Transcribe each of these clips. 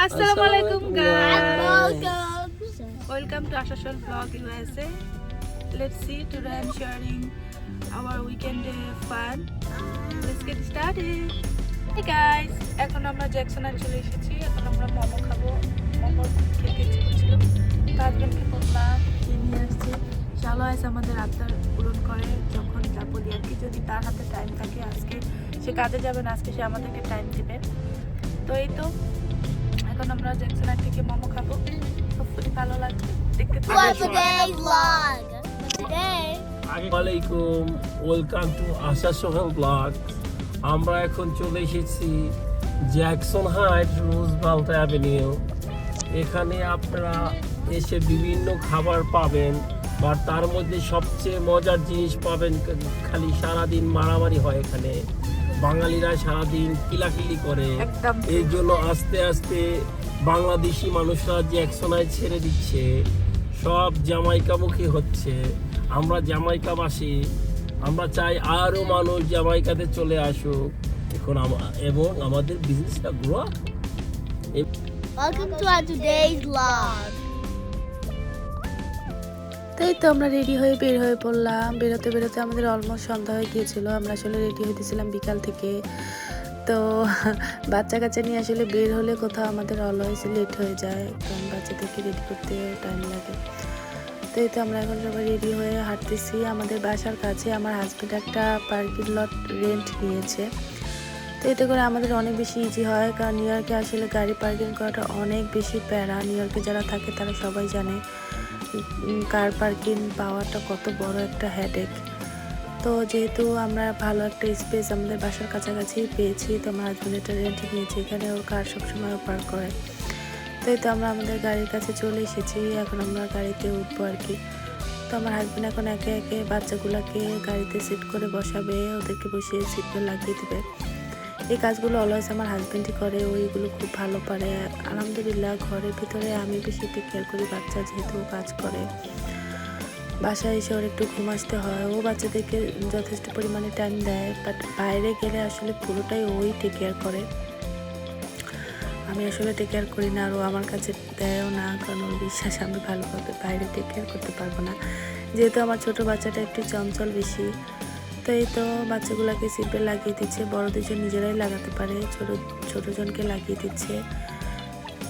Assalamualaikum guys. Welcome to Ashashol Vlog USA. Let's see, today I'm sharing our weekend fun. Let's get started. Hey guys, এখন আমরা জ্যাকসনে চলে এসেছি। এখন আমরা মোমো খাবো। মোমো খেতে ইচ্ছে করছিল। হাজবেন্ডকে বললাম কি নিয়ে আসছে। শালো এসে আমাদের আবদার পূরণ করে যখন যা বলি আর কি, যদি তার হাতে টাইম থাকে। আজকে সে কাজে যাবে না, আজকে সে আমাদেরকে টাইম দেবে। তো এই তো এখন আমরা জ্যাকসনের থেকে মোমো খাবো। খুবই ভালো লাগবে দেখতে। আসসালামাইকুম, welcome to Asha Sohel blog. আমরা এখন চলে এসেছি জ্যাকসন হাইট রোজভেল্ট অ্যাভিনিউ। এখানে আপনারা এসে বিভিন্ন খাবার পাবেন, বা তার মধ্যে সবচেয়ে মজার জিনিস পাবেন। খালি সারাদিন মারামারি হয় এখানে, বাঙালিরা সারাদিন কিলাকিলি করে। এই জন্য আস্তে আস্তে বাংলাদেশি মানুষরা জ্যাকসনায় ছেড়ে দিচ্ছে, সব জামাইকামুখী হচ্ছে। আমরা জামাইকাবাসী, আমরা চাই আরও মানুষ জামাইকাতে চলে আসুক এখন এবং আমাদের বিজনেসটা grow up. Welcome to our today's vlog. তাই তো আমরা রেডি হয়ে বের হয়ে পড়লাম। বেরোতে বেরোতে আমাদের অলমোস্ট সন্ধ্যা হয়ে গিয়েছিল। আমরা আসলে রেডি হইতেছিলাম বিকাল থেকে। তো বাচ্চা কাচ্চা নিয়ে আসলে বের হলে কোথাও আমাদের অলওয়েজ লেট হয়ে যায়, কারণ বাচ্চাদেরকে রেডি করতে টাইম লাগে। তো এই তো আমরা এখন সবাই রেডি হয়ে হাঁটতেছি। আমাদের বাসার কাছে আমার হাজব্যান্ড একটা পার্কিং লট রেন্ট নিয়েছে। তো এতে করে আমাদের অনেক বেশি ইজি হয়, কারণ নিউ ইয়র্কে আসলে গাড়ি পার্কিং করাটা অনেক বেশি প্যারা। নিউ ইয়র্কে যারা থাকে তারা সবাই জানে কার পার্কিং পাওয়াটা কত বড় একটা হেডেক। তো যেহেতু আমরা ভালো একটা স্পেস আমাদের বাসার কাছাকাছি পেয়েছি, তো আমার হাজব্যান্ড একটা রেন্ট নিয়েছি। এখানে ওর কার সবসময় পার্ক করে। তো এই তো আমরা আমাদের গাড়ির কাছে চলে এসেছি। এখন আমরা গাড়িতে উঠবো আর কি। তো আমার হাজব্যান্ড এখন একে একে বাচ্চাগুলোকে গাড়িতে সিট করে বসাবে, ওদেরকে বসিয়ে সিট বেল্ট লাগিয়ে দেবে। এই কাজগুলো অলওয়েজ আমার হাজব্যান্ডই করে, ওইগুলো খুব ভালো পারে। আলহামদুলিল্লাহ ঘরের ভিতরে আমি বেশি টেক কেয়ার করি বাচ্চা, যেহেতু ও কাজ করে। বাসায় এসে ওর একটু ঘুম আসতে হয়, ও বাচ্চাদেরকে যথেষ্ট পরিমাণে টাইম দেয়, বাট বাইরে গেলে আসলে পুরোটাই ওই টেক কেয়ার করে। আমি আসলে টেক কেয়ার করি না, আর ও আমার কাছে দেয়ও না, কারণ ওর বিশ্বাস আমি ভালোভাবে বাইরে টেক কেয়ার করতে পারবো না, যেহেতু আমার ছোটো বাচ্চাটা একটু চঞ্চল বেশি। তো এই তো বাচ্চাগুলোকে সিট বেল্ট লাগিয়ে দিচ্ছে, বড় দুজন নিজেরাই লাগাতে পারে, ছোটো জনকে লাগিয়ে দিচ্ছে।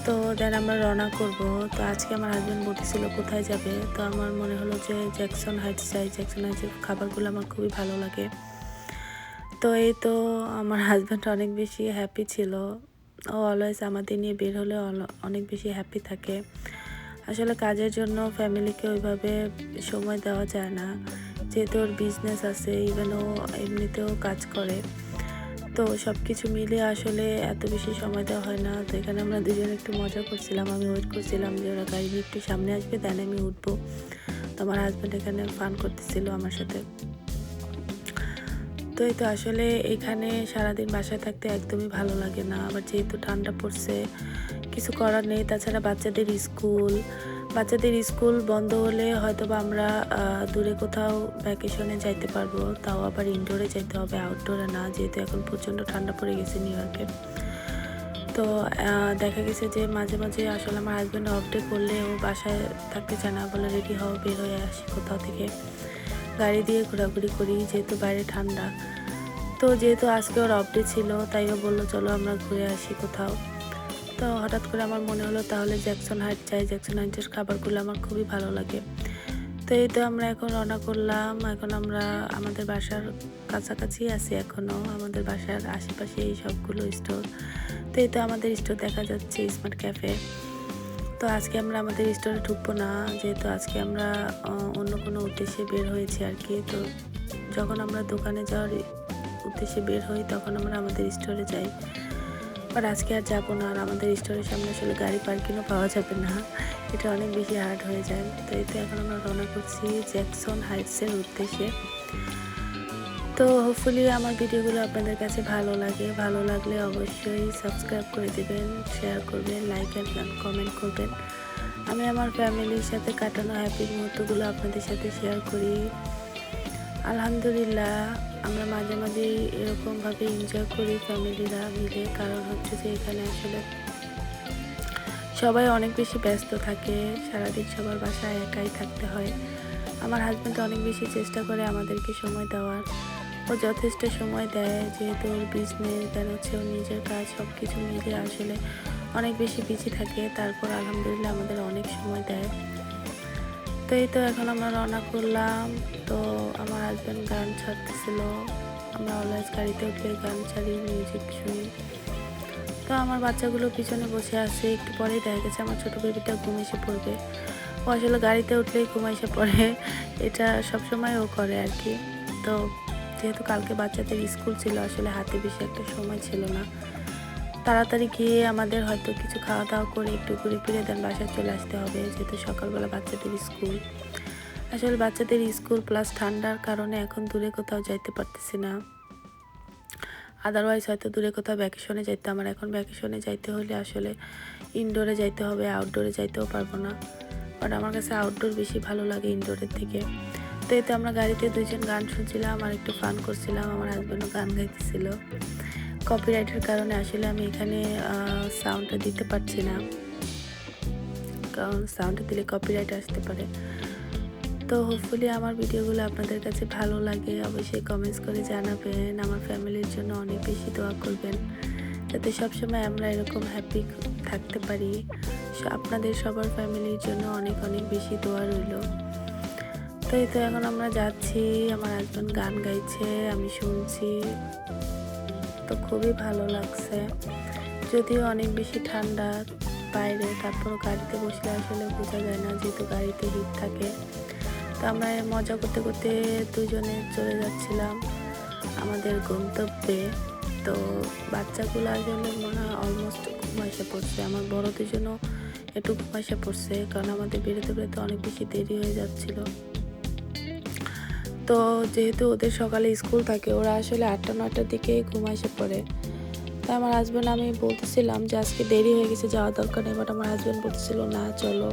তো দেন আমরা রওনা করব। তো আজকে আমার হাজব্যান্ড বলতেছিল কোথায় যাবে, তো আমার মনে হলো যে জ্যাকসন হাইটস যাই। জ্যাকসন হাইটসের খাবারগুলো আমার খুবই ভালো লাগে। তো এই তো আমার হাজব্যান্ড অনেক বেশি হ্যাপি ছিল। ও অলওয়েজ আমাদের নিয়ে বের হলে অনেক বেশি হ্যাপি থাকে। আসলে কাজের জন্য ফ্যামিলিকে ওইভাবে সময় দেওয়া যায় না, যেহেতু ওর বিজনেস আছে, ইভেন ও এমনিতেও কাজ করে। তো সব কিছু মিলে আসলে এত বেশি সময় দেওয়া হয় না। তো এখানে আমরা দুজনে একটু মজা করছিলাম, আমি ওয়েট করছিলাম যে ওরা গাড়ি নিয়ে একটু সামনে আসবে, দেন আমি উঠবো। তো আমার হাজব্যান্ড এখানে ফান করতেছিল আমার সাথে। তো এই তো আসলে এখানে সারাদিন বাসায় থাকতে একদমই ভালো লাগে না, আবার যেহেতু ঠান্ডা পড়ছে কিছু করার নেই। তাছাড়া বাচ্চাদের স্কুল বন্ধ হলে হয়তো বা আমরা দূরে কোথাও ভ্যাকেশনে যাইতে পারবো, তাও আবার ইনডোরে যাইতে হবে, আউটডোরে না, যেহেতু এখন প্রচণ্ড ঠান্ডা পড়ে গেছে নিউ ইয়র্কে। তো দেখা গেছে যে মাঝে মাঝে আসলে আমার হাজব্যান্ড অফ ডে করলে ও বাসায় থাকতে চায় না, বলে রেডি হও, বের হয়ে আসি কোথাও থেকে, গাড়ি দিয়ে ঘোরাঘুরি করি, যেহেতু বাইরে ঠান্ডা। তো যেহেতু আজকে ওর অফ ডে ছিল, তাই ও বললো চলো আমরা ঘুরে আসি কোথাও। তো হঠাৎ করে আমার মনে হলো তাহলে জ্যাকসন হাইট যাই, জ্যাকসন হাইটের খাবারগুলো আমার খুবই ভালো লাগে। তো এই তো আমরা এখন রওনা করলাম। এখন আমরা আমাদের বাসার কাছাকাছি আছি, এখনও আমাদের বাসার আশেপাশে এই সবগুলো স্টোর। তো এই তো আমাদের স্টোর দেখা যাচ্ছে স্মার্ট ক্যাফে। তো আজকে আমরা আমাদের স্টোরে ঢুকবো না, যেহেতু আজকে আমরা অন্য কোনো উদ্দেশ্যে বের হয়েছি আর কি। তো যখন আমরা দোকানে যাওয়ার উদ্দেশ্যে বের হই তখন আমরা আমাদের স্টোরে যাই, বাট আজকে আর যাবো না। আর আমাদের স্টোরের সামনে আসলে গাড়ি পার্কিংও পাওয়া যাবে না, এটা অনেক বেশি হার্ড হয়ে যায়। তো এই তো এখন আমরা রওনা করছি জ্যাকসন হাইটসের উদ্দেশ্যে। তো হোপফুলি আমার ভিডিওগুলো আপনাদের কাছে ভালো লাগলে অবশ্যই সাবস্ক্রাইব করে দেবেন, শেয়ার করবেন, লাইক অ্যান্ড কমেন্ট করবেন। আমি আমার ফ্যামিলির সাথে কাটানো হ্যাপি মুহূর্তগুলো আপনাদের সাথে শেয়ার করি। আলহামদুলিল্লাহ আমরা মাঝে মাঝে এরকমভাবে এনজয় করি ফ্যামিলিরা মিলে, কারণ হচ্ছে যে এখানে আসলে সবাই অনেক বেশি ব্যস্ত থাকে, সারাদিন সবার বাসায় একাই থাকতে হয়। আমার হাজব্যান্ড অনেক বেশি চেষ্টা করে আমাদেরকে সময় দেওয়ার, ও যথেষ্ট সময় দেয়, যেহেতু ওর বিজনেস দেন হচ্ছে ওর নিজের কাজ সব কিছু মিলে আসলে অনেক বেশি বিজি থাকে, তারপর আলহামদুলিল্লাহ আমাদের অনেক সময় দেয়। তো এই তো এখন আমরা রওনা করলাম। তো আমার হাজব্যান্ড গান ছাড়তেছিল, আমরা অলওয়েজ গাড়িতে উঠলে গান ছাড়ি, মিউজিক শুনি। তো আমার বাচ্চাগুলো পিছনে বসে আছে, একটু পরেই দেখা গেছে আমার ছোটো বেবিটা ঘুম এসে পড়বে। ও আসলে গাড়িতে উঠলেই ঘুম এসে পড়ে, এটা সবসময় ও করে আর কি। তো যেহেতু কালকে বাচ্চাদের স্কুল ছিল, আসলে হাতে বেশি একটা সময় ছিল না, তাড়াতাড়ি গিয়ে আমাদের হয়তো কিছু খাওয়া দাওয়া করে একটু ঘুরে ফিরে দেন বাসায় চলে আসতে হবে, যেহেতু সকালবেলা বাচ্চাদের স্কুল। আসলে বাচ্চাদের স্কুল প্লাস ঠান্ডার কারণে এখন দূরে কোথাও যাইতে পারতেছি না। আদারওয়াইজ হয়তো দূরে কোথাও ভ্যাকেশনে যাইতে, আমার এখন ভ্যাকেশনে যাইতে হলে আসলে ইনডোরে যাইতে হবে, আউটডোরে যাইতেও পারবো না। বাট আমার কাছে আউটডোর বেশি ভালো লাগে ইনডোরের থেকে। তো এতে আমরা গাড়িতে দুইজন গান শুনছিলাম আর একটু ফান করছিলাম, আমার হাজব্যান্ডও গান গাইতেছিল। কপিরাইটের কারণে আসলে আমি এখানে সাউন্ডটা দিতে পারছি না, কারণ সাউন্ডটা দিলে কপিরাইট আসতে পারে। তো হোপফুলি আমার ভিডিওগুলো আপনাদের কাছে ভালো লাগে, অবশ্যই কমেন্টস করে জানাবেন। আমার ফ্যামিলির জন্য অনেক বেশি দোয়া করবেন, যাতে সবসময় আমরা এরকম হ্যাপি থাকতে পারি। আপনাদের সবার ফ্যামিলির জন্য অনেক অনেক বেশি দোয়া রইল। তো এই তো এখন আমরা যাচ্ছি, আমার হাজব্যান্ড গান গাইছে, আমি শুনছি, তো খুবই ভালো লাগছে। যদিও অনেক বেশি ঠান্ডা বাইরে, তারপরও গাড়িতে বসলে আসলে বোঝা যায় না, যেহেতু গাড়িতে হিট থাকে। তো আমরা মজা করতে করতে দুজনে চলে যাচ্ছিলাম আমাদের গন্তব্যে। তো বাচ্চাগুলো আসলে মনে হয় অলমোস্ট ঘুম এসে পড়ছে, আমার বড় দুজনও একটু ঘুম এসে পড়ছে, কারণ আমাদের বেরোতে বেরোতে অনেক বেশি দেরি হয়ে যাচ্ছিল। তো যেহেতু ওদের সকালে স্কুল থাকে, ওরা আসলে 8টা-9টার দিকে ঘুম এসে পড়ে। তাই আমার হাজব্যান্ড, আমি বলতেছিলাম যে আজকে দেরি হয়ে গেছে, যাওয়া দরকার নেই, বাট আমার হাজব্যান্ড বলতেছিল না চলো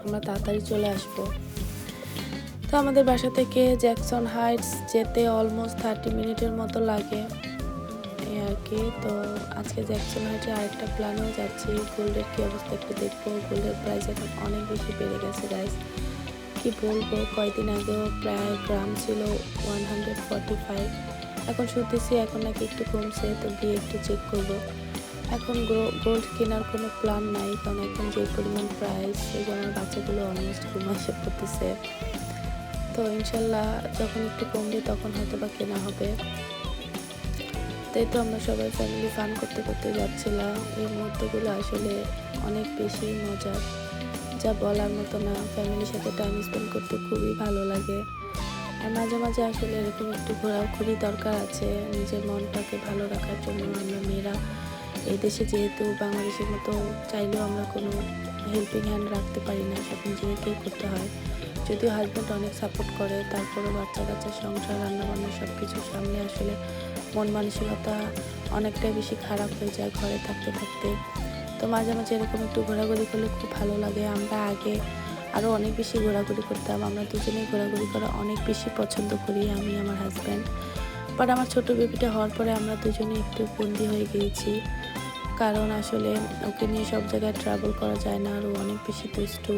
আমরা তাড়াতাড়ি চলে আসবো। তো আমাদের বাসা থেকে জ্যাকসন হাইটস যেতে অলমোস্ট 30 মিনিটের মতো লাগে এই আর কি। তো আজকে জ্যাকসন হাইটে আরেকটা প্ল্যানেও যাচ্ছি, গোল্ডের কী অবস্থা একটু দেখবো। গোল্ডের প্রাইস এখন অনেক বেশি বেড়ে গেছে গাইস, কি বলবো। কয়েকদিন আগেও প্রায় গ্রাম ছিল 145, এখন শুনতেছি এখন নাকি একটু কমছে, তো গিয়ে একটু চেক করবো। এখন গোল্ড কেনার কোনো প্ল্যান নাই, কারণ এখন যে পরিমাণ প্রাইস, সেই জন্য বাচ্চাগুলো অলমোস্ট ঘুমা এসে পড়তেছে। তো ইনশাল্লাহ যখন একটু কমবে তখন হয়তো বা কেনা হবে। তাই তো আমরা সবাই ফ্যামিলি ফান করতে করতে যাচ্ছিলাম। এই মুহূর্তগুলো আসলে অনেক বেশি মজার, যা বলার মতো না। ফ্যামিলির সাথে টাইম স্পেন্ড করতে খুবই ভালো লাগে। আর মাঝে মাঝে আসলে এরকম একটু ঘোরাঘুরি দরকার আছে, নিজের মনটাকে ভালো রাখার জন্য। আমরা মেয়েরা এই দেশে যেহেতু বাংলাদেশের মতো চাইলেও আমরা কোনো হেল্পিং হ্যান্ড রাখতে পারি না, সব নিজেদেরকেই করতে হয়। যদিও হাজব্যান্ড অনেক সাপোর্ট করে, তারপরেও বাচ্চা কাচ্চা, সংসার, রান্নাবান্না সব কিছু সামলে আসলে মন মানসিকতা অনেকটাই বেশি খারাপ হয়ে যায় ঘরে থাকতে থাকতে। তো মাঝে মাঝে এরকম একটু ঘোরাঘুরি করলে খুব ভালো লাগে। আমরা আগে আরও অনেক বেশি ঘোরাঘুরি করতাম, আমরা দুজনেই ঘোরাঘুরি করা অনেক বেশি পছন্দ করি, আমি আমার হাজব্যান্ড। বাট আমার ছোটো বেবিটা হওয়ার পরে আমরা দুজনে একটু বন্দি হয়ে গিয়েছি, কারণ আসলে ওকে নিয়ে সব জায়গায় ট্রাভেল করা যায় না, আরও অনেক বেশি দুষ্টু।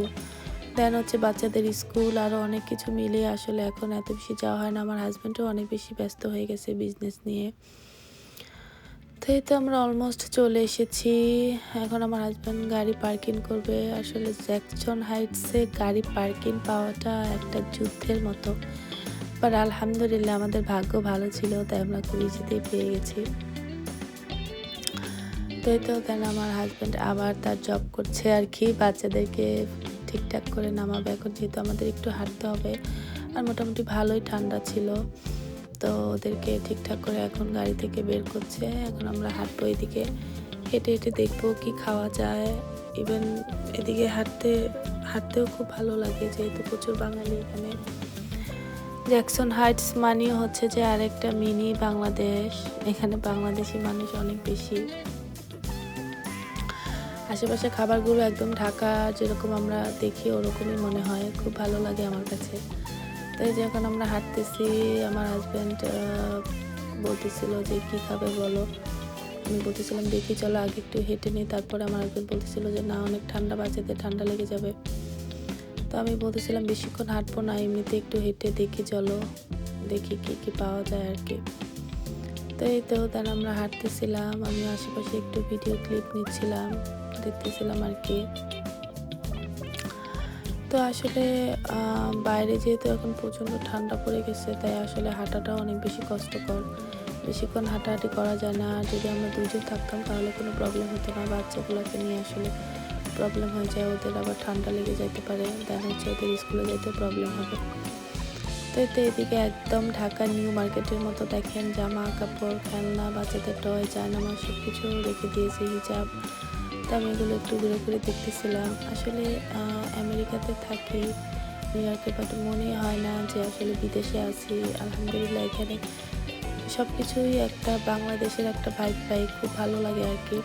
দেন হচ্ছে বাচ্চাদের স্কুল, আরও অনেক কিছু মিলিয়ে আসলে এখন এত বেশি যাওয়া হয় না। আমার হাজব্যান্ডও অনেক বেশি ব্যস্ত হয়ে গেছে বিজনেস নিয়ে। তো এই তো আমরা অলমোস্ট চলে এসেছি। এখন আমার হাজব্যান্ড গাড়ি পার্কিং করবে। আসলে জ্যাকসন হাইটসে গাড়ি পার্কিং পাওয়াটা একটা যুদ্ধের মতো, বাট আলহামদুলিল্লাহ আমাদের ভাগ্য ভালো ছিল, তাই আমরা খুব ইজিতেই পেয়ে গেছি। তো এই তো কেন আমার হাজব্যান্ড আবার তার জব করছে আর কি, বাচ্চাদেরকে ঠিকঠাক করে নামাবে। এখন যেহেতু আমাদের একটু হাঁটতে হবে, আর মোটামুটি ভালোই ঠান্ডা ছিল, তো ওদেরকে ঠিকঠাক করে এখন গাড়ি থেকে বের করছে। এখন আমরা হাঁটবো, এদিকে হেঁটে হেঁটে দেখবো কি খাওয়া যায়। ইভেন এদিকে হাঁটতেও খুব ভালো লাগে, যেহেতু প্রচুর বাঙালি এখানে। জ্যাকসন হাইটস মানেই হচ্ছে যে আরেকটা মিনি বাংলাদেশ, এখানে বাংলাদেশি মানুষ অনেক বেশি। আশেপাশে খাবারগুলো একদম ঢাকা যেরকম আমরা দেখি ওরকমই মনে হয়, খুব ভালো লাগে আমার কাছে। তাই যখন আমরা হাঁটতেছি, আমার হাজব্যান্ড বলতেছিল যে কী খাবে বলো, আমি বলতেছিলাম দেখি চলো আগে একটু হেঁটে নিই, তারপরে আমার হাজবেন্ড বলতেছিল যে না অনেক ঠান্ডা, বাচ্চাদের ঠান্ডা লেগে যাবে। তো আমি বলতেছিলাম বেশিক্ষণ হাঁটবো না, এমনিতে একটু হেঁটে দেখি চলো, দেখি কি কি পাওয়া যায় আর কি। তো এই তো দেন আমরা হাঁটতেছিলাম, আমি আশেপাশে একটু ভিডিও ক্লিপ নিচ্ছিলাম, দেখতেছিলাম আর কি। তো আসলে বাইরে যেহেতু এখন প্রচণ্ড ঠান্ডা পড়ে গেছে, তাই আসলে হাঁটাটাও অনেক বেশি কষ্টকর, বেশিক্ষণ হাঁটাহাঁটি করা যায় না। যদি আমরা দুজন থাকতাম তাহলে কোনো প্রবলেম হতো না, বাচ্চাগুলোকে নিয়ে আসলে প্রবলেম হয়ে যায়, ওদের আবার ঠান্ডা লেগে যেতে পারে, দেন হচ্ছে ওদের স্কুলে যেতে প্রবলেম হবে। তো এতে এদিকে একদম ঢাকা নিউ মার্কেটের মতো দেখেন, জামা কাপড়, খেলনা, বাচ্চাদের টয়, জায়নামাজ সব কিছু রেখে দিয়েছে, হিজাব। তো আমি এগুলো একটু ঘুরে ঘুরে দেখতেছিলাম। আসলে আমেরিকাতে থাকি, নিউ ইয়র্কে, বাট মনে হয় না যে আসলে বিদেশে আছি। আলহামদুলিল্লাহ এখানে সব কিছুই একটা বাংলাদেশের একটা ভাইব পাই, খুব ভালো লাগে আর কি।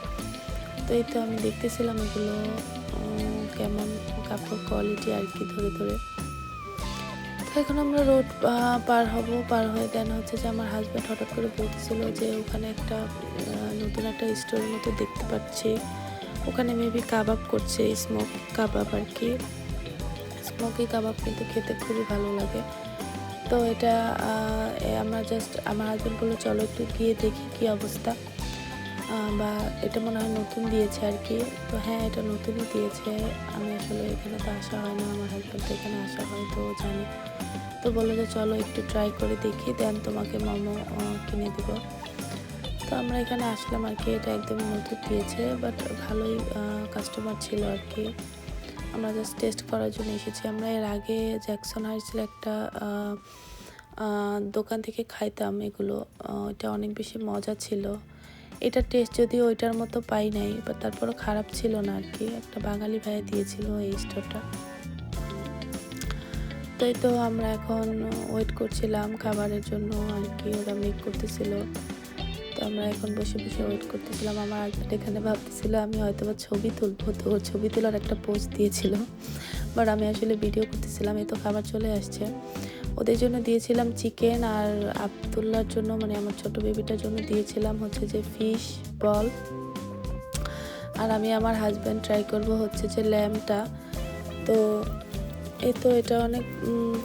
তো এই তো আমি দেখতেছিলাম এগুলো কেমন কাপড় কোয়ালিটি আর কি, ধরে ধরে। তো এখন আমরা রোড পার হব, পার হয়ে দেন হচ্ছে যে আমার হাজব্যান্ড হঠাৎ করে বলতেছিল যে ওখানে একটা নতুন একটা স্টোরের মতো দেখতে পাচ্ছি, ওখানে মেবি কাবাব করছে, স্মোক কাবাব আর কি। স্মোকি কাবাব কিন্তু খেতে খুবই ভালো লাগে। তো এটা আমরা জাস্ট, আমার হাজব্যান্ড বললো চলো একটু গিয়ে দেখি কি অবস্থা, বা এটা মনে হয় নতুন দিয়েছে আর কি। তো হ্যাঁ, এটা নতুনই দিয়েছে, আমি আসলে এখানে তো আসা হয় না, আমার হাজব্যান্ড তো এখানে আসা হয়, তো জানি। তো বললো যে চলো একটু ট্রাই করে দেখি, দেন তোমাকে মোমো কিনে দিব। তো আমরা এখানে আসলাম আর কি, এটা একদমই নতুন দিয়েছে, বাট ভালোই কাস্টমার ছিল আর কি। আমরা জাস্ট টেস্ট করার জন্য এসেছি। আমরা এর আগে জ্যাকসন হাইটসের একটা দোকান থেকে খাইতাম এগুলো, এটা অনেক বেশি মজা ছিল। এটা টেস্ট যদিও ওইটার মতো পাই নাই, বাট তারপরও খারাপ ছিল না আর কি। একটা বাঙালি ভাইয়া দিয়েছিল এই স্টোরটা। তাই তো আমরা এখন ওয়েট করছিলাম খাবারের জন্য আর কি, ওরা মেক করতেছিল। তো আমরা এখন বসে বসে ওয়েট করতেছিলাম। আমার হাজব্যান্ড এখানে ভাবতেছিল আমি হয়তো বা ছবি তুলবো, তো ছবি তোলার একটা পোস্ট দিয়েছিল, বাট আমি আসলে ভিডিও করতেছিলাম। এই তো খাবার চলে আসছে, ওদের জন্য দিয়েছিলাম চিকেন, আর আব্দুল্লার জন্য মানে আমার ছোট বেবিটার জন্য দিয়েছিলাম হচ্ছে যে ফিশ বল, আর আমি আমার হাজব্যান্ড ট্রাই করব হচ্ছে যে ল্যাম্পটা। তো এই তো এটা অনেক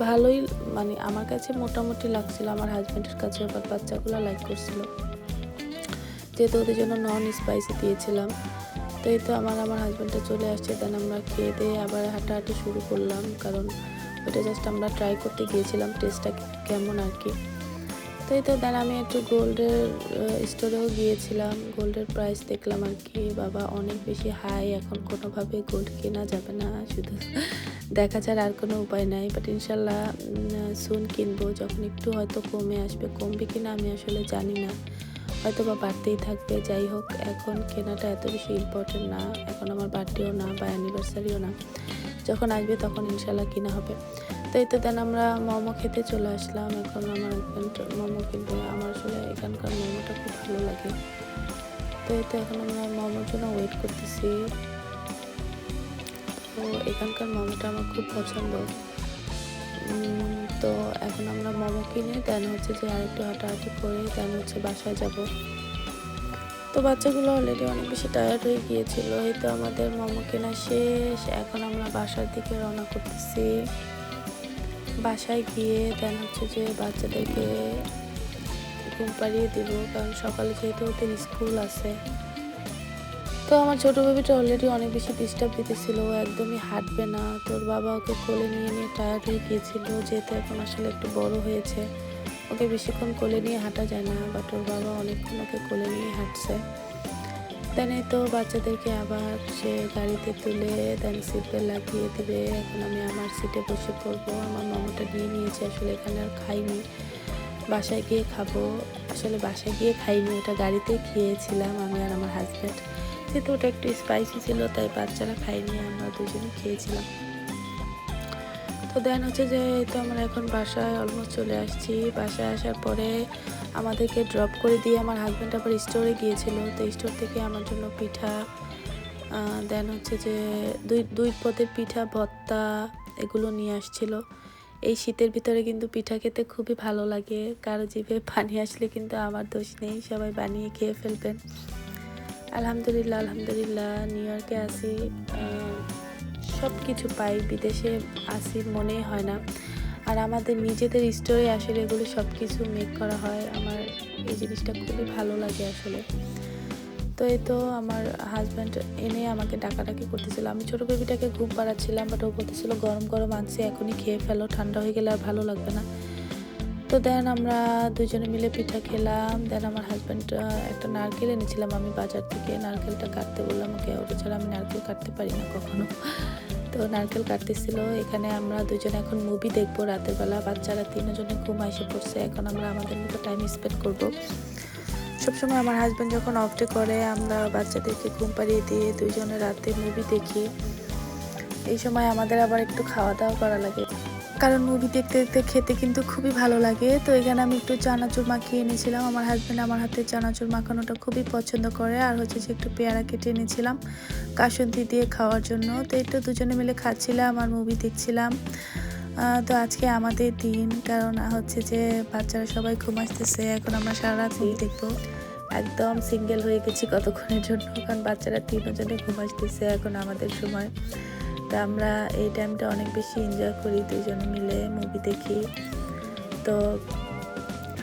ভালোই, মানে আমার কাছে মোটামুটি লাগছিল, আমার হাজব্যান্ডের কাছে, বাট বাচ্চাগুলো লাইক করছিল যেহেতু ওদের জন্য নন স্পাইসি দিয়েছিলাম। তো এই তো আমার হাজব্যান্ডটা চলে আসছে, দেন আমরা খেয়ে দিয়ে আবার হাঁটাহাঁটি শুরু করলাম, কারণ ওটা জাস্ট আমরা ট্রাই করতে গিয়েছিলাম টেস্টটা কেমন আর কি। তো এই তো দেন আমি একটু গোল্ডের স্টোরেও গিয়েছিলাম, গোল্ডের প্রাইস দেখলাম আর কি, বাবা অনেক বেশি হাই, এখন কোনোভাবে গোল্ড কেনা যাবে না, শুধু দেখা ছাড়া আর কোনো উপায় নাই। বাট ইনশাল্লাহ সুন কিনবো, যখন একটু হয়তো কমে আসবে, কমবে কিনা আমি আসলে জানি না, হয়তো বা বাড়তেই থাকবে। যাই হোক, এখন কেনাটা এত বেশি ইম্পর্টেন্ট না, এখন আমার বার্থডেও না বা অ্যানিভার্সারিও না, যখন আসবে তখন ইনশাল্লাহ কিনা হবে। তো এই তো দেন আমরা মোমো খেতে চলে আসলাম, এখন আমার হাজব্যান্ড মোমো কিনবে, আমার আসলে এখানকার মোমোটা খুব ভালো লাগে। তো এই তো এখন আমরা মোমোর জন্য ওয়েট করতেছি। তো এখানকার মোমোটা আমার খুব পছন্দ। তো এখন আমরা মোমো কিনে দেন হচ্ছে যে আরেকটু হাঁটাহাঁটি করে দেন হচ্ছে বাসায় যাব। তো বাচ্চাগুলো অলরেডি অনেক বেশি টায়ার্ড হয়ে গিয়েছিল। এই তো আমাদের মোমো কেনা শেষ, এখন আমরা বাসার দিকে রওনা করতেছি। বাসায় গিয়ে দেন হচ্ছে যে বাচ্চাদেরকে ঘুম পাড়িয়ে দিব, কারণ সকালে যেহেতু ওদের স্কুল আছে। তো আমার ছোটো বেবিটা অলরেডি অনেক বেশি ডিস্টার্ব দিতেছিল, ও একদমই হাঁটবে না। তোর বাবা ওকে কোলে নিয়ে নিয়ে টায়ার্ড হয়ে গিয়েছিল, যেহেতু এখন আসলে একটু বড় হয়েছে, ওকে বেশিক্ষণ কোলে নিয়ে হাঁটা যায় না, বাট ওর বাবা অনেকক্ষণ ওকে কোলে নিয়ে হাঁটছে। দেন এই তো বাচ্চাদেরকে আবার সে গাড়িতে তুলে দেন সিট বেল্ট লাগিয়ে দিবে। এখন আমি আমার সিটে বসে পড়বো, আমার মোমোটা নিয়ে নিয়েছি, আসলে এখানে আর খাইনি, বাসায় গিয়ে খাবো। আসলে বাসায় গিয়ে খাইনি, ওটা গাড়িতেই খেয়েছিলাম আমি আর আমার হাজব্যান্ড, যেহেতু ওটা একটু স্পাইসি ছিল তাই বাচ্চারা খাইনি, আমরা দুজনে খেয়েছিলাম। তো দেন হচ্ছে যে তো আমরা এখন বাসায় অলমোস্ট চলে আসছি। বাসায় আসার পরে আমাদেরকে ড্রপ করে দিয়ে আমার হাজব্যান্ড আবার স্টোরে গিয়েছিল, তো স্টোর থেকে আমার জন্য পিঠা, দেন হচ্ছে যে দুই পদের পিঠা, ভর্তা এগুলো নিয়ে আসছিল। এই শীতের ভিতরে কিন্তু পিঠা খেতে খুবই ভালো লাগে, কারো জিভে পানি আসলে কিন্তু আমার দোষ নেই, সবাই বানিয়ে খেয়ে ফেলবেন। আলহামদুলিল্লাহ আলহামদুলিল্লাহ নিউ ইয়র্কে আসি, সব কিছু পাই, বিদেশে আসি মনেই হয় না। আর আমাদের নিজেদের স্টোরে আসলে এগুলো সব কিছু মেক করা হয়। আমার এই জিনিসটা খুবই ভালো লাগে আসলে। তো এই তো আমার হাজব্যান্ড এনে আমাকে ডাকাডাকি করতেছিল। আমি ছোটো বেবিটাকে ঘুম পাড়াচ্ছিলাম, বাট ও বলতেছিল গরম গরম আনছে, এখনই খেয়ে ফেলো, ঠান্ডা হয়ে গেলে আর ভালো লাগবে না। তো দেন আমরা দুজনে মিলে পিঠা খেলাম। দেন আমার হাজব্যান্ড একটা নারকেল এনেছিলাম আমি বাজার থেকে, নারকেলটা কাটতে বললাম ওকে, ওটা ছাড়া আমি নারকেল কাটতে পারি না কখনো। তো নারকেল কাটতেছিল। এখানে আমরা দুজনে এখন মুভি দেখবো রাতের বেলা, বাচ্চারা তিনজনে ঘুম এসে পড়ছে, এখন আমরা আমাদের মতো টাইম স্পেন্ড করবো। সবসময় আমার হাজব্যান্ড যখন অফ ডে করে আমরা বাচ্চাদেরকে ঘুম পাড়িয়ে দিয়ে দুইজনে রাতে মুভি দেখি। এই সময় আমাদের আবার একটু খাওয়া দাওয়া করা লাগে, কারণ মুভি দেখতে দেখতে খেতে কিন্তু খুবই ভালো লাগে। তো এখানে আমি একটু চানাচুর মাখিয়ে এনেছিলাম, আমার হাজব্যান্ড আমার হাতে চানাচুর মাখানোটা খুবই পছন্দ করে। আর হচ্ছে যে একটু পেয়ারা কেটে এনেছিলাম কাসুন্দি দিয়ে খাওয়ার জন্য। তো একটু দুজনে মিলে খাচ্ছিলাম আর মুভি দেখছিলাম। তো আজকে আমাদের দিন, কারণ হচ্ছে যে বাচ্চারা সবাই ঘুম আসতেছে, এখন আমরা সারা রাত মুভি দেখবো। একদম সিঙ্গেল হয়ে গেছি কতক্ষণের জন্য, কারণ বাচ্চারা তিনজনে ঘুম আসতেছে, এখন আমাদের সময়। তো আমরা এই টাইমটা অনেক বেশি এনজয় করি, দুজনে মিলে মুভি দেখি। তো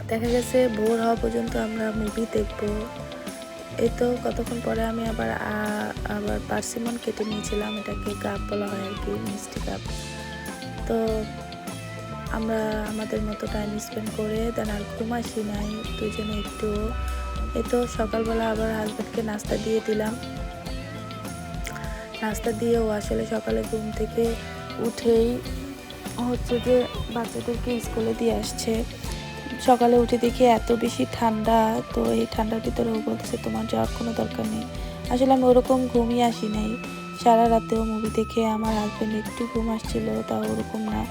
দেখা গেছে ভোর হওয়া পর্যন্ত আমরা মুভি দেখবো। এই তো কতক্ষণ পরে আমি আবার পার্সিমন কেটে নিয়েছিলাম, এটাকে কাপ বলা হয় আর কি, মিষ্টি কাপ। তো আমরা আমাদের মতো টাইম স্পেন্ড করে দেন আর ঘুম আসি নাই দুজনে একটু। এই তো সকালবেলা আবার হাজব্যান্ডকে নাস্তা দিয়ে দিলাম। নাস্তা দিয়ে ও আসলে সকালে ঘুম থেকে উঠেই হচ্ছে যে বাচ্চাদেরকে স্কুলে দিয়ে আসছে। সকালে উঠে দেখি এত বেশি ঠান্ডা, তো এই ঠান্ডার ভিতরে ও বলতেছে তোমার যাওয়ার কোনো দরকার নেই। আসলে আমি ওরকম ঘুমিয়ে আসি নাই, সারা রাতেও মুভি দেখে আমার হাজব্যান্ড একটু ঘুম আসছিল, তাও ওরকম না।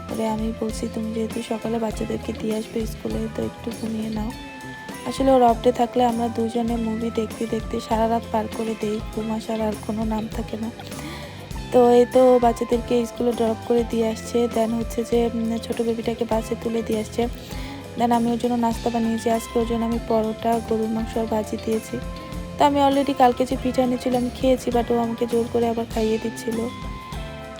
পরে আমি বলছি তুমি যেহেতু সকালে বাচ্চাদেরকে দিয়ে আসবে স্কুলে, তো একটু ঘুমিয়ে নাও। আসলে ওর অফ ডে থাকলে আমরা দুজনে মুভি দেখতে দেখতে সারা রাত পার করে দেই, ঘুম আসার আর কোনো নাম থাকে না। তো এই তো বাচ্চাদেরকে স্কুলে ড্রপ করে দিয়ে আসছে, দেন হচ্ছে যে ছোটো বেবিটাকে বাসে তুলে দিয়ে আসছে। দেন আমি ওর জন্য নাস্তা বানিয়েছি, আজকে ওর জন্য আমি পরোটা, গরুর মাংস আর ভাজি দিয়েছি। তো আমি অলরেডি কালকে যে পিঠা এনেছিল আমি খেয়েছি, বাট ও আমাকে জোর করে আবার খাইয়ে দিচ্ছিল।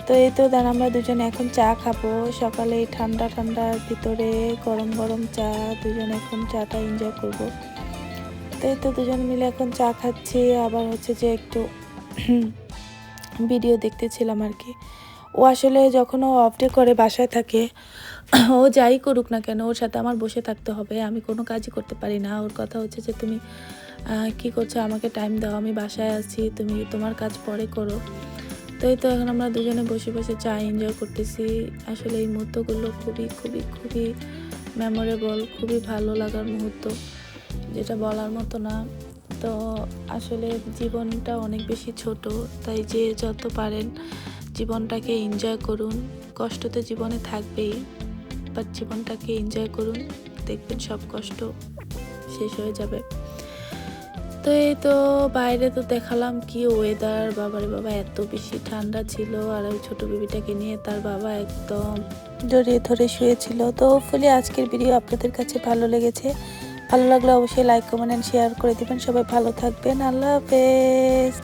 তো এই তো দেন আমরা দুজনে এখন চা খাবো, সকালে এই ঠান্ডা ঠান্ডার ভিতরে গরম গরম চা, দুজনে এখন চাটা এনজয় করব। তো এই তো দুজন মিলে এখন চা খাচ্ছি, আবার হচ্ছে যে একটু ভিডিও দেখতেছিলাম আর কি। ও আসলে যখন ও অফ ডে করে বাসায় থাকে, ও যাই করুক না কেন ওর সাথে আমার বসে থাকতে হবে, আমি কোনো কাজই করতে পারি না। ওর কথা হচ্ছে যে তুমি কি করছো, আমাকে টাইম দাও, আমি বাসায় আছি, তুমি তোমার কাজ পরে করো। তো এই তো এখন আমরা দুজনে বসে বসে চা এনজয় করতেছি। আসলে এই মুহূর্তগুলো খুবই খুবই খুবই মেমোরেবল, খুবই ভালো লাগার মুহূর্ত, যেটা বলার মতো না। তো আসলে জীবনটা অনেক বেশি ছোট, তাই যে যত পারেন জীবনটাকে এনজয় করুন। কষ্ট তো জীবনে থাকবেই, বাট জীবনটাকে এনজয় করুন, দেখবেন সব কষ্ট শেষ হয়ে যাবে। তো এই তো বাইরে তো দেখালাম কি ওয়েদার, বাবারে বাবা এত বেশি ঠান্ডা ছিল। আর ওই ছোটো বেবিটাকে নিয়ে তার বাবা একদম জড়িয়ে ধরে শুয়েছিল। তো হোপফুলি আজকের ভিডিও আপনাদের কাছে ভালো লেগেছে, ভালো লাগলে অবশ্যই লাইক কমেন্ট এন্ড শেয়ার করে দিবেন। সবাই ভালো থাকবেন, আল্লাহ হাফেজ।